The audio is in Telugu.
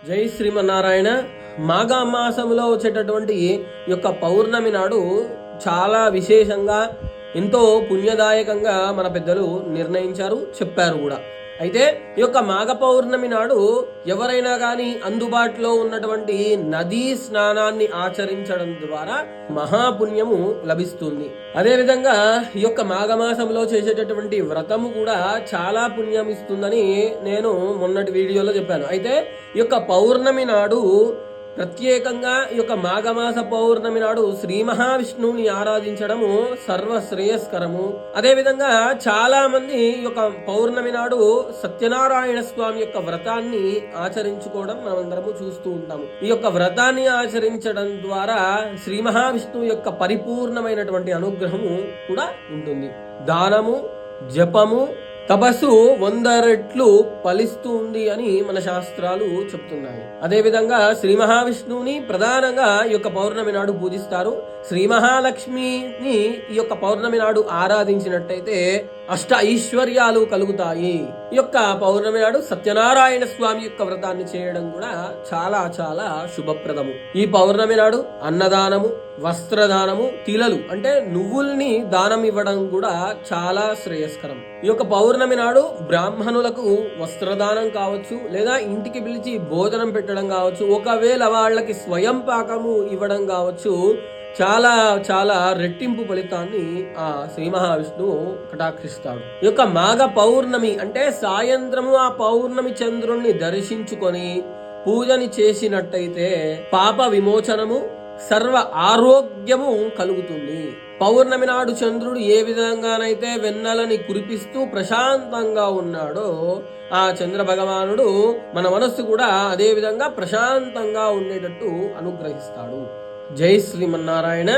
జై శ్రీమన్నారాయణ. మాఘమాసంలో వచ్చేటటువంటి యొక్క పౌర్ణమి నాడు చాలా విశేషంగా ఎంతో పుణ్యదాయకంగా మన పెద్దలు నిర్ణయించారు, చెప్పారు కూడా. అయితే ఈ యొక్క మాఘ పౌర్ణమి నాడు ఎవరైనా కానీ అందుబాటులో ఉన్నటువంటి నదీ స్నానాన్ని ఆచరించడం ద్వారా మహాపుణ్యము లభిస్తుంది. అదేవిధంగా ఈ యొక్క మాఘమాసంలో చేసేటటువంటి వ్రతము కూడా చాలా పుణ్యం ఇస్తుందని నేను మొన్నటి వీడియోలో చెప్పాను. అయితే ఈ యొక్క పౌర్ణమి నాడు ప్రత్యేకంగా ఈ యొక్క మాఘమాస పౌర్ణమి నాడు శ్రీ మహావిష్ణువుని ఆరాధించడము సర్వశ్రేయస్కరము. అదేవిధంగా చాలా మంది ఈ యొక్క పౌర్ణమి నాడు సత్యనారాయణ స్వామి యొక్క వ్రతాన్ని ఆచరించుకోవడం మనమందరము చూస్తూ ఉంటాము. ఈ యొక్క వ్రతాన్ని ఆచరించడం ద్వారా శ్రీ మహావిష్ణువు యొక్క పరిపూర్ణమైనటువంటి అనుగ్రహము కూడా ఉంటుంది. దానము, జపము, తపస్సు 100 రెట్లు ఫలిస్తుంది అని మన శాస్త్రాలు చెప్తున్నాయి. అదేవిధంగా శ్రీ మహావిష్ణువుని ప్రధానంగా ఈ యొక్క పౌర్ణమి నాడు పూజిస్తారు. శ్రీ మహాలక్ష్మిని ఈ యొక్క పౌర్ణమి నాడు ఆరాధించినట్టయితే అష్ట ఐశ్వర్యాలు కలుగుతాయి. ఈ యొక్క పౌర్ణమి నాడు సత్యనారాయణ స్వామి యొక్క వ్రతాన్ని చేయడం కూడా చాలా చాలా శుభప్రదము. ఈ పౌర్ణమి నాడు అన్నదానము, వస్త్రదానము, తిలలు అంటే నువ్వుల్ని దానం ఇవ్వడం కూడా చాలా శ్రేయస్కరం. ఈ యొక్క పౌర్ణమి నాడు బ్రాహ్మణులకు వస్త్రదానం కావచ్చు, లేదా ఇంటికి పిలిచి భోజనం పెట్టడం కావచ్చు, ఒకవేళ వాళ్ళకి స్వయం పాకము ఇవ్వడం కావచ్చు, చాలా చాలా రెట్టింపు ఫలితాన్ని ఆ శ్రీ మహావిష్ణువు కటాక్షిస్తాడు. ఈ యొక్క మాఘ పౌర్ణమి అంటే సాయంత్రము ఆ పౌర్ణమి చంద్రుణ్ణి దర్శించుకొని పూజని చేసినట్టయితే పాప విమోచనము, సర్వ ఆరోగ్యము కలుగుతుంది. పౌర్ణమి నాడు చంద్రుడు ఏ విధంగానైతే వెన్నెలని కురిపిస్తూ ప్రశాంతంగా ఉన్నాడో ఆ చంద్ర భగవానుడు మన మనస్సు కూడా అదే విధంగా ప్రశాంతంగా ఉండేటట్టు అనుగ్రహిస్తాడు. జై శ్రీమన్నారాయణ.